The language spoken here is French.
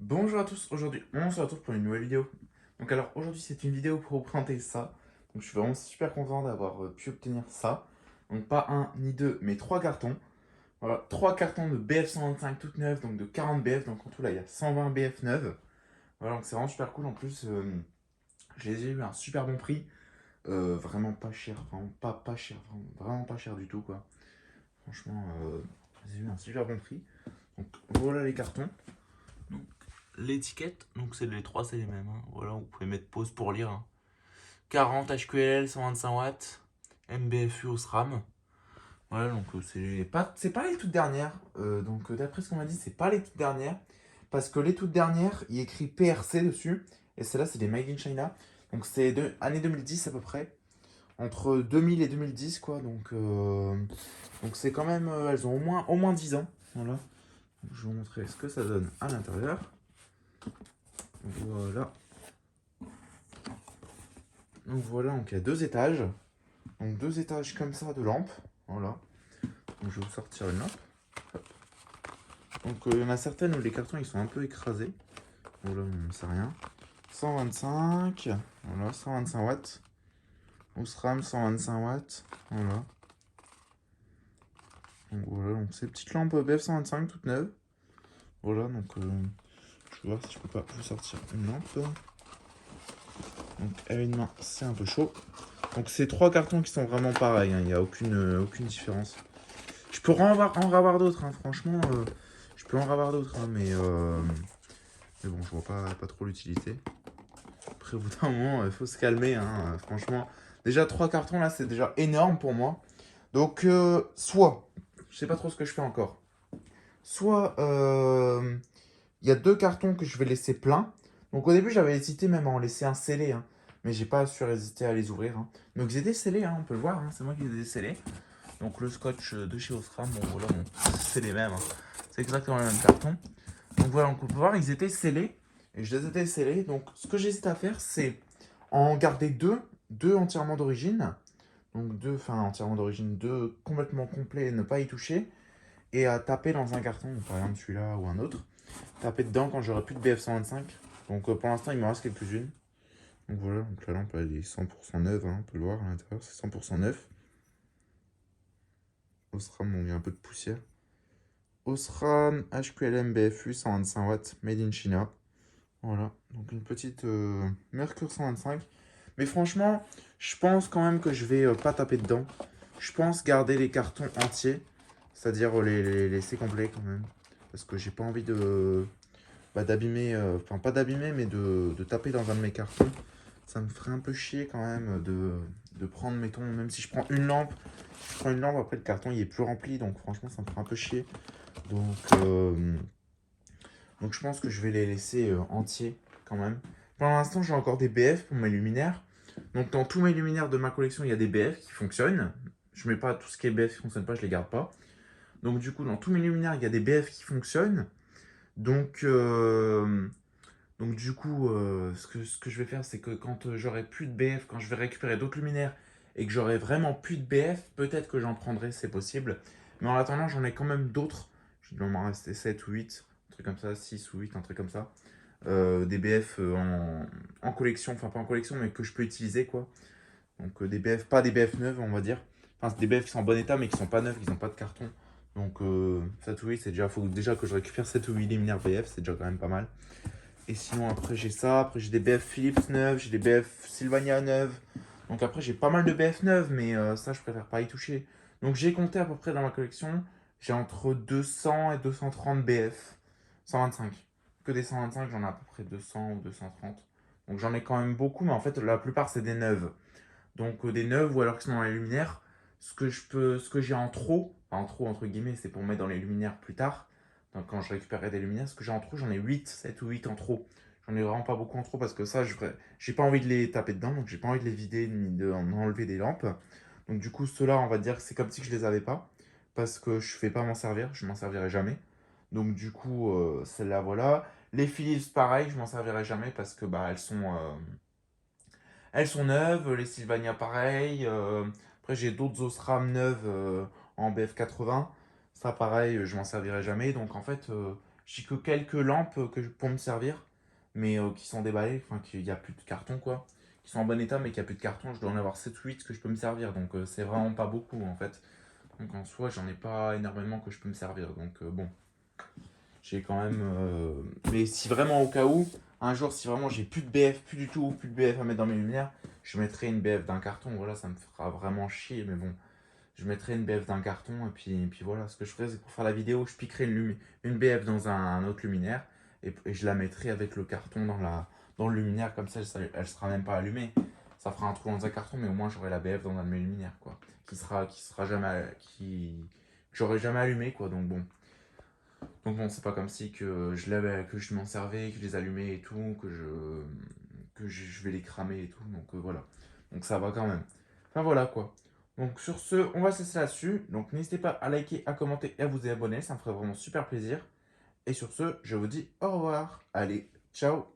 Bonjour à tous, aujourd'hui on se retrouve pour une nouvelle vidéo. Donc alors aujourd'hui c'est une vidéo pour vous présenter ça. Donc je suis vraiment super content d'avoir pu obtenir ça. Donc pas un ni deux mais trois cartons. Voilà, trois cartons de BF125 toutes neuves, donc de 40 BF. Donc en tout là il y a 120 BF neuves. Voilà, donc c'est vraiment super cool. En plus je les ai eu à un super bon prix. Vraiment pas cher, vraiment pas cher, vraiment pas cher du tout quoi. Franchement je les ai eu à un super bon prix. Donc voilà les cartons. Donc, l'étiquette, donc c'est les trois, c'est les mêmes, hein. Voilà, vous pouvez mettre pause pour lire, hein. 40 HQL, 125 watts, MBFU au SRAM. Voilà, donc c'est pas les toutes dernières. D'après ce qu'on m'a dit, c'est pas les toutes dernières. Parce que les toutes dernières, il y a écrit PRC dessus. Et celles-là, c'est des Made in China. Donc c'est année 2010 à peu près. Entre 2000 et 2010, quoi. Donc c'est quand même. Elles ont au moins 10 ans. Voilà. Je vais vous montrer ce que ça donne à l'intérieur. Voilà. Donc voilà, donc il y a deux étages. Donc deux étages comme ça de lampes. Voilà. Donc je vais vous sortir une lampe. Hop. Donc il y en a certaines où les cartons ils sont un peu écrasés. Voilà, on ne sait rien. 125. Voilà, 125 watts. Osram 125 watts. Voilà. Donc voilà, donc ces petites lampes BF 125 toutes neuves. Voilà, donc je vais voir si je peux pas vous sortir une lampe. Donc à une main, c'est un peu chaud. Donc c'est trois cartons qui sont vraiment pareils, hein. Il n'y a aucune différence. Je peux en ravoir d'autres, hein. Franchement, je peux en ravoir d'autres, hein, mais bon, je vois pas trop l'utilité. Après, au bout d'un moment, il faut se calmer, hein, franchement. Déjà, trois cartons, là, c'est déjà énorme pour moi. Donc, soit, je sais pas trop ce que je fais encore. Soit, il y a deux cartons que je vais laisser pleins. Donc, au début, j'avais hésité même à en laisser un scellé, hein, mais j'ai pas su résister à les ouvrir, hein. Donc, ils étaient scellés, hein, on peut le voir, hein, c'est moi qui les ai scellés. Donc le scotch de chez Osram, bon voilà, bon, c'est les mêmes, hein. C'est exactement le même carton. Donc voilà, on peut voir, ils étaient scellés. Et je les ai scellés. Donc ce que j'hésite à faire, c'est en garder deux entièrement d'origine. Donc deux, enfin entièrement d'origine, deux complètement complets, ne pas y toucher. Et à taper dans un carton, donc par exemple celui-là ou un autre. Taper dedans quand j'aurai plus de BF125. Donc pour l'instant, il me reste quelques-unes. Donc voilà, donc la lampe elle est 100% neuve, hein, on peut le voir à l'intérieur, c'est 100% neuf. Osram, bon, il y a un peu de poussière. Osram HQLM BFU 125 watts, made in China. Voilà, donc une petite Mercure 125. Mais franchement, je pense quand même que je vais pas taper dedans. Je pense garder les cartons entiers, c'est-à-dire les laisser complets quand même. Parce que j'ai pas envie d'abîmer, enfin pas d'abîmer, mais de taper dans un de mes cartons. Ça me ferait un peu chier quand même de prendre, mettons, même si je prends une lampe, je prends une lampe, après le carton il est plus rempli, donc franchement ça me ferait un peu chier. Donc, euh, donc je pense que je vais les laisser entiers quand même. Pour l'instant, j'ai encore des BF pour mes luminaires. Donc dans tous mes luminaires de ma collection, il y a des BF qui fonctionnent. Je mets pas tout ce qui est BF qui ne fonctionne pas, je les garde pas. Donc du coup, dans tous mes luminaires, il y a des BF qui fonctionnent. Donc, euh, donc du coup, ce que je vais faire, c'est que quand j'aurai plus de BF, quand je vais récupérer d'autres luminaires et que j'aurai vraiment plus de BF, peut-être que j'en prendrai, c'est possible. Mais en attendant, j'en ai quand même d'autres. Il doit m'en rester 7 ou 8, un truc comme ça, 6 ou 8, un truc comme ça. Des BF en collection, enfin pas en collection, mais que je peux utiliser quoi. Donc des BF, pas des BF neuves, on va dire. Enfin, c'est des BF qui sont en bon état, mais qui sont pas neufs, qui n'ont pas de carton. Donc 7 ou 8, c'est déjà, faut déjà que je récupère 7 ou 8 luminaires BF, c'est déjà quand même pas mal. Et sinon, après, j'ai ça. Après, j'ai des BF Philips neuves. J'ai des BF Sylvania neuves. Donc, après, j'ai pas mal de BF neuves. Mais ça, je préfère pas y toucher. Donc, j'ai compté à peu près dans ma collection. J'ai entre 200 et 230 BF. 125. Que des 125, j'en ai à peu près 200 ou 230. Donc, j'en ai quand même beaucoup. Mais en fait, la plupart, c'est des neuves. Donc, des neuves ou alors qui sont dans les luminaires. Ce que j'ai en trop, enfin, en trop entre guillemets, c'est pour mettre dans les luminaires plus tard. Donc, quand je récupérerai des luminaires, ce que j'ai en trop, j'en ai 8 7 ou 8 en trop. J'en ai vraiment pas beaucoup en trop parce que ça, j'ai pas envie de les taper dedans, donc j'ai pas envie de les vider ni d'en enlever des lampes. Donc, du coup, ceux-là, on va dire que c'est comme si je les avais pas parce que je fais pas m'en servir, je m'en servirai jamais. Donc, du coup, celles-là, voilà. Les Philips, pareil, je m'en servirai jamais parce que bah, elles sont neuves, les Sylvania pareil. Après, j'ai d'autres Osram neuves en BF80. Ça, pareil, je m'en servirai jamais. Donc, en fait, J'ai que quelques lampes pour me servir, mais qui sont déballées, enfin qu'il n'y a plus de carton quoi. Qui sont en bon état, mais qu'il n'y a plus de carton. Je dois en avoir 7 ou 8 que je peux me servir, donc c'est vraiment pas beaucoup en fait. Donc en soi, j'en ai pas énormément que je peux me servir, donc bon. J'ai quand même. Mais si vraiment au cas où, un jour, si vraiment j'ai plus de BF, plus du tout, plus de BF à mettre dans mes lumières, je mettrai une BF d'un carton. Voilà, ça me fera vraiment chier, mais bon. Je mettrai une BF d'un carton et puis voilà. Ce que je ferai, c'est pour faire la vidéo, je piquerai une BF dans un autre luminaire et je la mettrai avec le carton dans le luminaire. Comme ça, elle sera même pas allumée. Ça fera un trou dans un carton, mais au moins j'aurai la BF dans un de mes luminaires, quoi. Qui sera jamais. Que j'aurai jamais allumé, quoi. Donc bon, c'est pas comme si que je m'en servais, que je les allumais et tout, je vais les cramer et tout. Donc voilà. Donc ça va quand même. Enfin voilà quoi. Donc sur ce, on va se laisser là-dessus. Donc n'hésitez pas à liker, à commenter et à vous abonner. Ça me ferait vraiment super plaisir. Et sur ce, je vous dis au revoir. Allez, ciao.